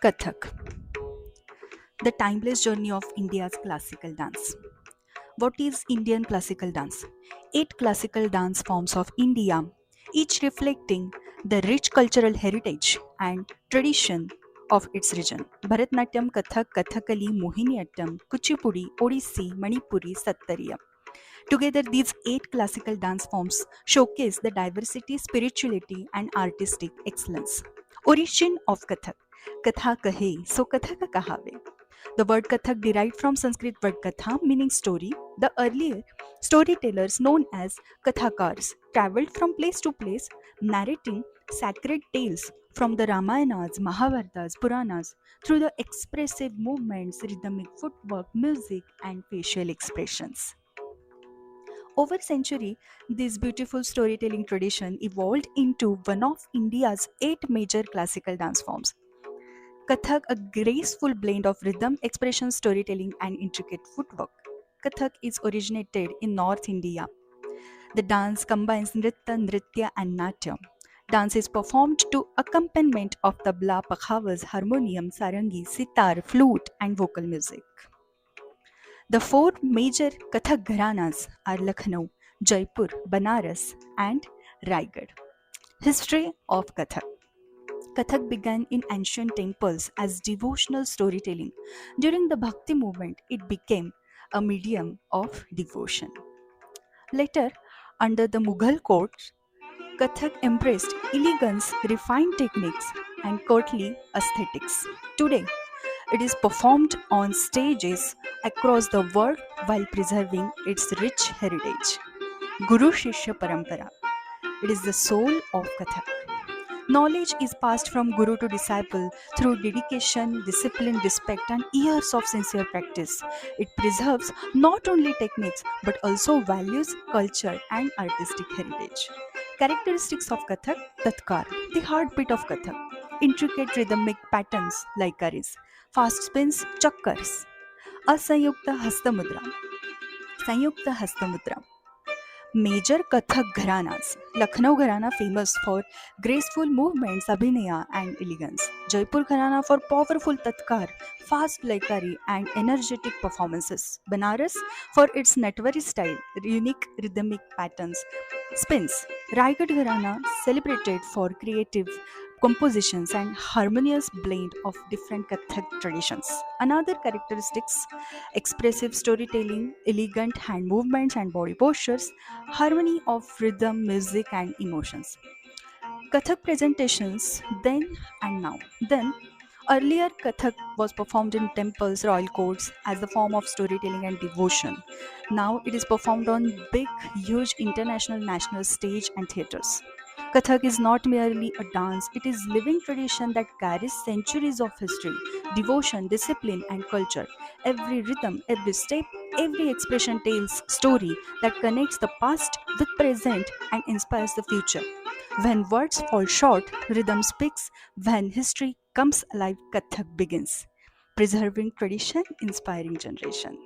Kathak, the timeless journey of India's classical dance. What is Indian classical dance? Eight classical dance forms of India, each reflecting the rich cultural heritage and tradition of its region. Bharatnatyam, Kathak, Kathakali, Mohiniyattam, Kuchipudi, Odissi, Manipuri, Sattariya. Together, these eight classical dance forms showcase the diversity, spirituality, and artistic excellence. Origin of Kathak. Katha kahe, so Kathak kahave. The word Kathak derived from Sanskrit word Katha, meaning story. The earlier storytellers, known as Kathakars, traveled from place to place, narrating sacred tales from the Ramayanas, Mahabharatas, Puranas through the expressive movements, rhythmic footwork, music, and facial expressions. Over century, this beautiful storytelling tradition evolved into one of India's eight major classical dance forms. Kathak, a graceful blend of rhythm, expression, storytelling, and intricate footwork. Kathak is originated in North India. The dance combines nritya, and natya. Dance is performed to accompaniment of tabla, pakhavas, harmonium, sarangi, sitar, flute, and vocal music. The four major Kathak gharanas are Lucknow, Jaipur, Banaras, and Raigad. History of Kathak. Kathak began in ancient temples as devotional storytelling. During the Bhakti movement, it became a medium of devotion. Later, under the Mughal court, Kathak embraced elegance, refined techniques, and courtly aesthetics. Today, it is performed on stages across the world while preserving its rich heritage. Guru Shishya Parampara. It is the soul of Kathak. Knowledge is passed from guru to disciple through dedication, discipline, respect, and years of sincere practice. It preserves not only techniques but also values, culture, and artistic heritage. Characteristics of Kathak. Tatkar, the heartbeat of Kathak. Intricate rhythmic patterns like karis, fast spins, chakkars. Asayukta Hastamudra. Sanyukta Hastamudra. Major Kathak gharanas. Lucknow gharana famous for graceful movements, abhinaya and elegance. Jaipur gharana for powerful tatkar, fast laikari and energetic performances. Banaras for its netwari style, unique rhythmic patterns. Spins. Raigad gharana celebrated for creative compositions and harmonious blend of different Kathak traditions. Another characteristics: expressive storytelling, elegant hand movements and body postures, harmony of rhythm, music, and emotions. Kathak presentations then and now. Then, earlier Kathak was performed in temples, royal courts as a form of storytelling and devotion. Now it is performed on big, huge international national stage and theaters. Kathak is not merely a dance, it is living tradition that carries centuries of history, devotion, discipline, and culture. Every rhythm, every step, every expression tells story that connects the past with present and inspires the future. When words fall short, rhythm speaks. When history comes alive, Kathak begins. Preserving tradition, inspiring generation.